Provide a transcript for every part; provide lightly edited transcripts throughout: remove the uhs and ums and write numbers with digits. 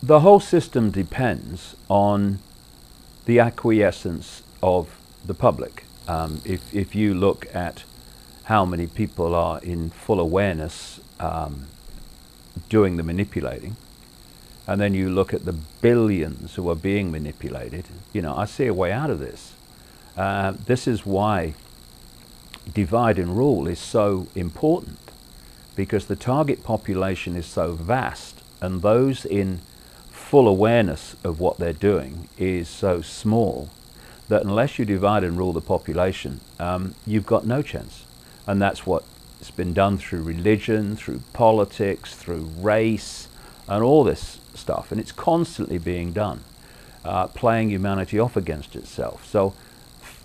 the whole system depends on the acquiescence of the public. If you look at how many people are in full awareness doing the manipulating, and then you look at the billions who are being manipulated, you know, I see a way out of this. This is why divide and rule is so important, because the target population is so vast, and those in full awareness of what they're doing is so small that unless you divide and rule the population, you've got no chance. And that's what's been done through religion, through politics, through race, and all this stuff. And it's constantly being done, playing humanity off against itself. So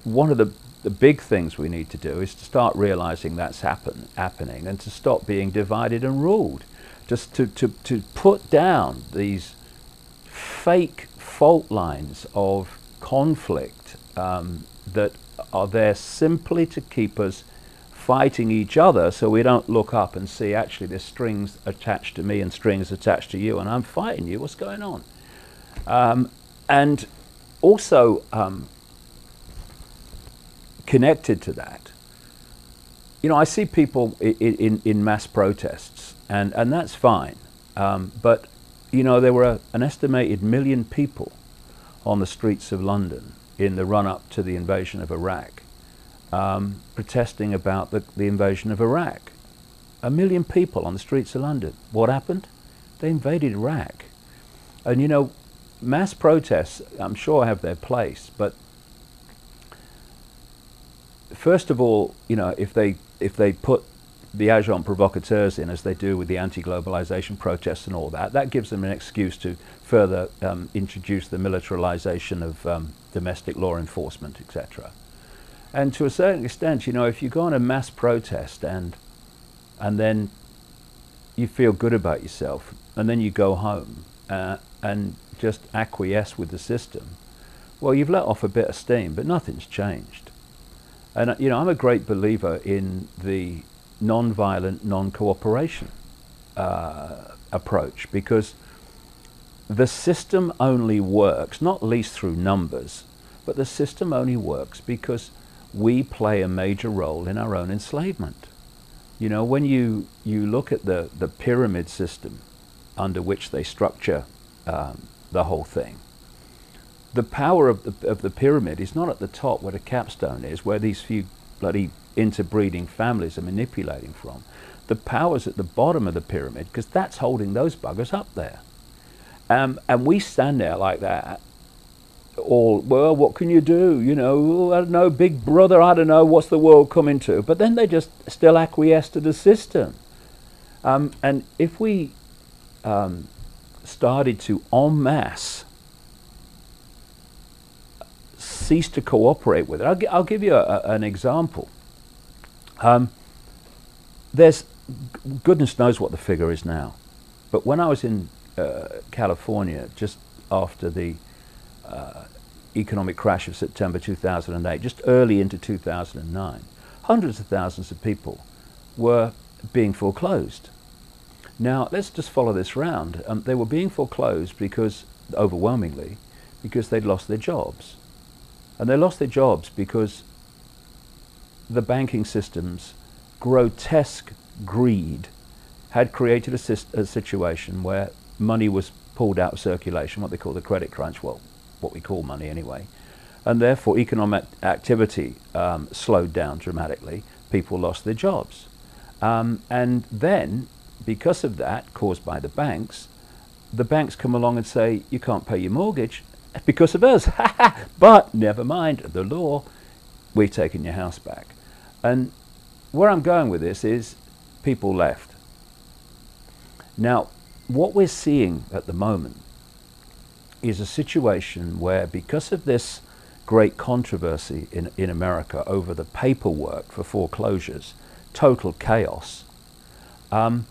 one of the big things we need to do is to start realizing that's happening, and to stop being divided and ruled. Just to put down these fake fault lines of conflict that are there simply to keep us fighting each other, so we don't look up and see, actually there's strings attached to me and strings attached to you, and I'm fighting you. What's going on? And also connected to that, you know, I see people in mass protests, and that's fine, but you know, there were an estimated 1 million people on the streets of London in the run-up to the invasion of Iraq, protesting about the invasion of Iraq. 1 million people on the streets of London. What happened? They invaded Iraq. And you know, mass protests, I'm sure, have their place, but first of all, you know, if they put the agents provocateurs in, as they do with the anti-globalization protests and all that, that gives them an excuse to further introduce the militarization of domestic law enforcement, etc. And to a certain extent, you know, if you go on a mass protest and then you feel good about yourself, and then you go home and just acquiesce with the system, well, you've let off a bit of steam, but nothing's changed. And you know, I'm a great believer in the non-violent, non-cooperation approach, because the system only works, not least through numbers, but the system only works because we play a major role in our own enslavement. You know, when you look at the pyramid system under which they structure the whole thing, the power of the pyramid is not at the top where the capstone is, where these few bloody interbreeding families are manipulating from. The power's at the bottom of the pyramid, because that's holding those buggers up there. And we stand there like that, all, well, what can you do? You know, I don't know, big brother, I don't know, what's the world coming to? But then they just still acquiesce to the system. And if we started to en masse cease to cooperate with it, I'll give you an example. There's, goodness knows what the figure is now, but when I was in California just after the economic crash of September 2008, just early into 2009, hundreds of thousands of people were being foreclosed. Now let's just follow this round. They were being foreclosed because, overwhelmingly, because they'd lost their jobs. And they lost their jobs because the banking system's grotesque greed had created a situation where money was pulled out of circulation, what they call the credit crunch, well, what we call money anyway, and therefore economic activity slowed down dramatically. People lost their jobs. And then, because of that, caused by the banks come along and say, you can't pay your mortgage because of us. But never mind, the law, we've taken your house back. And where I'm going with this is people left. Now, what we're seeing at the moment is a situation where, because of this great controversy in America over the paperwork for foreclosures, total chaos, I'm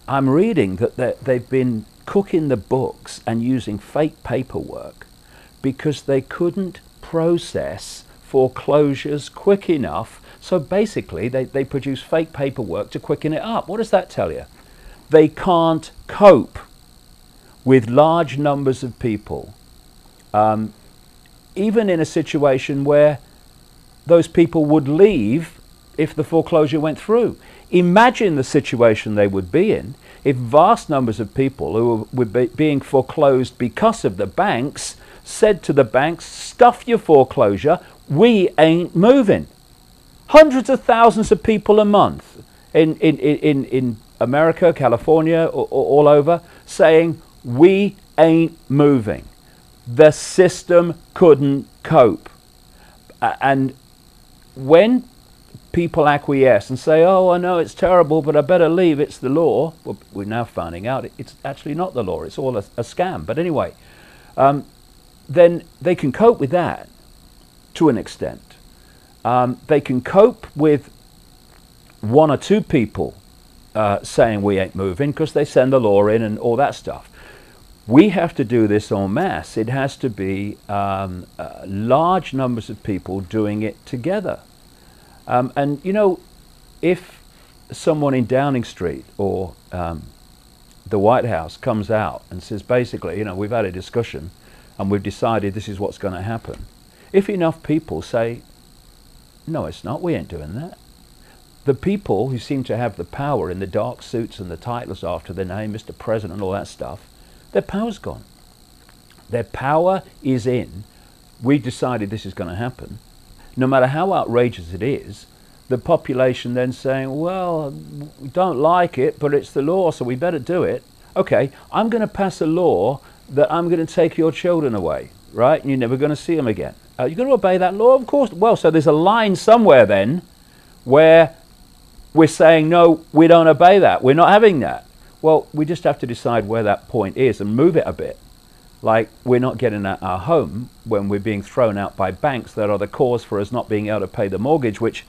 reading that they've been cooking the books and using fake paperwork because they couldn't process foreclosures quick enough. So basically they produce fake paperwork to quicken it up. What does that tell you? They can't cope with large numbers of people, even in a situation where those people would leave if the foreclosure went through. Imagine the situation they would be in if vast numbers of people who were being foreclosed because of the banks said to the banks, stuff your foreclosure, we ain't moving. Hundreds of thousands of people a month in America, California, all over, saying, we ain't moving. The system couldn't cope. And when people acquiesce and say, oh, I know it's terrible, but I better leave, it's the law. Well, we're now finding out it's actually not the law, it's all a scam. But anyway, then they can cope with that to an extent. They can cope with one or two people saying we ain't moving because they send the law in and all that stuff. We have to do this en masse. It has to be large numbers of people doing it together. And you know, if someone in Downing Street or the White House comes out and says, basically, you know, we've had a discussion and we've decided this is what's going to happen. If enough people say, no, it's not, we ain't doing that. The people who seem to have the power in the dark suits and the titles after their name, Mr. President and all that stuff, their power's gone. Their power is in, we decided this is going to happen. No matter how outrageous it is, the population then saying, well, we don't like it, but it's the law, so we better do it. Okay, I'm going to pass a law that I'm going to take your children away, right? And you're never going to see them again. You're going to obey that law? Of course. Well, so there's a line somewhere then where we're saying, no, we don't obey that. We're not having that. Well, we just have to decide where that point is and move it a bit. Like we're not getting at our home when we're being thrown out by banks that are the cause for us not being able to pay the mortgage, which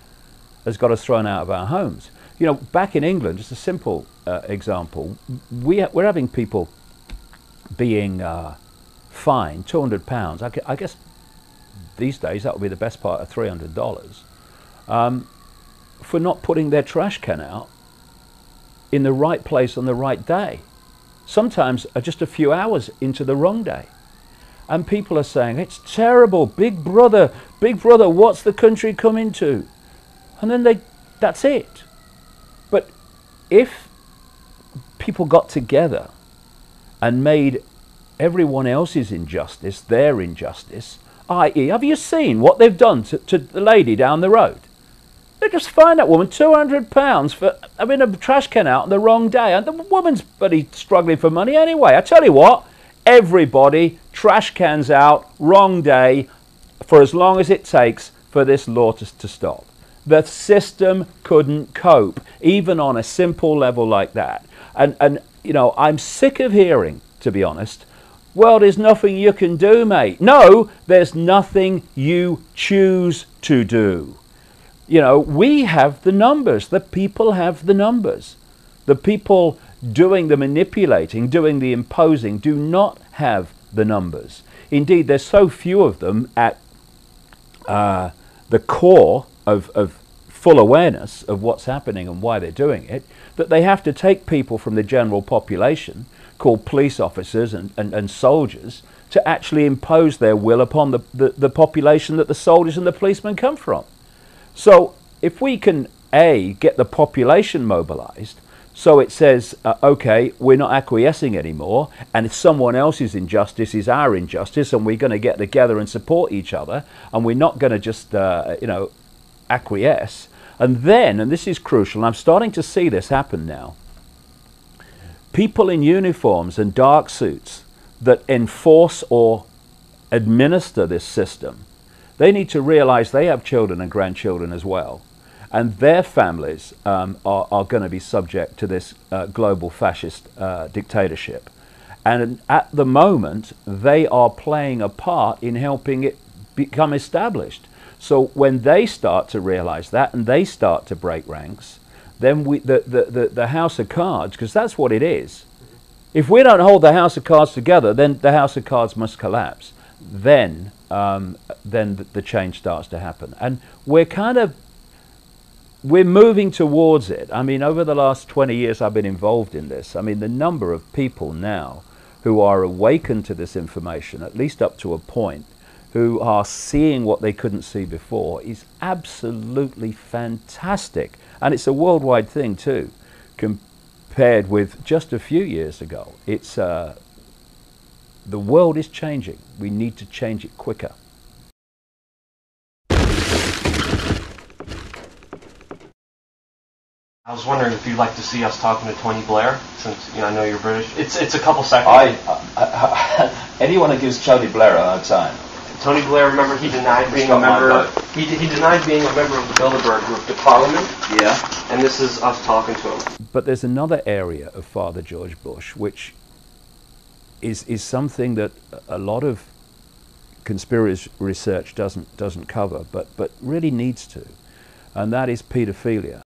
has got us thrown out of our homes. You know, back in England, just a simple example, we're having people being fined £200. I guess these days that would be the best part of $300 for not putting their trash can out in the right place on the right day. Sometimes just a few hours into the wrong day. And people are saying, it's terrible, big brother, what's the country coming to? And then that's it. But if people got together and made everyone else's injustice their injustice, i.e., have you seen what they've done to the lady down the road? They just fined that woman £200 for having a trash can out on the wrong day. And the woman's bloody struggling for money anyway. I tell you what, everybody, trash cans out, wrong day, for as long as it takes for this law to stop. The system couldn't cope, even on a simple level like that. And you know, I'm sick of hearing, to be honest, well, there's nothing you can do, mate. No, there's nothing you choose to do. You know, we have the numbers. The people have the numbers. The people doing the manipulating, doing the imposing, do not have the numbers. Indeed, there's so few of them at the core of full awareness of what's happening and why they're doing it, that they have to take people from the general population, called police officers and soldiers, to actually impose their will upon the population that the soldiers and the policemen come from. So if we can, A, get the population mobilized, so it says, okay, we're not acquiescing anymore, and if someone else's injustice is our injustice, and we're going to get together and support each other, and we're not going to just, you know, acquiesce. And then, and this is crucial, and I'm starting to see this happen now, people in uniforms and dark suits that enforce or administer this system, they need to realize they have children and grandchildren as well. And their families are going to be subject to this global fascist dictatorship. And at the moment, they are playing a part in helping it become established. So when they start to realize that and they start to break ranks, then the house of cards, because that's what it is. If we don't hold the house of cards together, then the house of cards must collapse. Then the change starts to happen. And we're moving towards it. I mean, over the last 20 years I've been involved in this. I mean, the number of people now who are awakened to this information, at least up to a point, who are seeing what they couldn't see before, is absolutely fantastic. And it's a worldwide thing too, compared with just a few years ago. It's the world is changing. We need to change it quicker. I was wondering if you'd like to see us talking to Tony Blair, since I know you're British. It's a couple seconds. Anyone that gives Tony Blair a hard time. Tony Blair, remember, he denied being a member. He denied being a member of the Bilderberg Group to Parliament. Yeah. And this is us talking to him. But there's another area of Father George Bush which is something that a lot of conspiracy research doesn't cover, but really needs to, and that is paedophilia.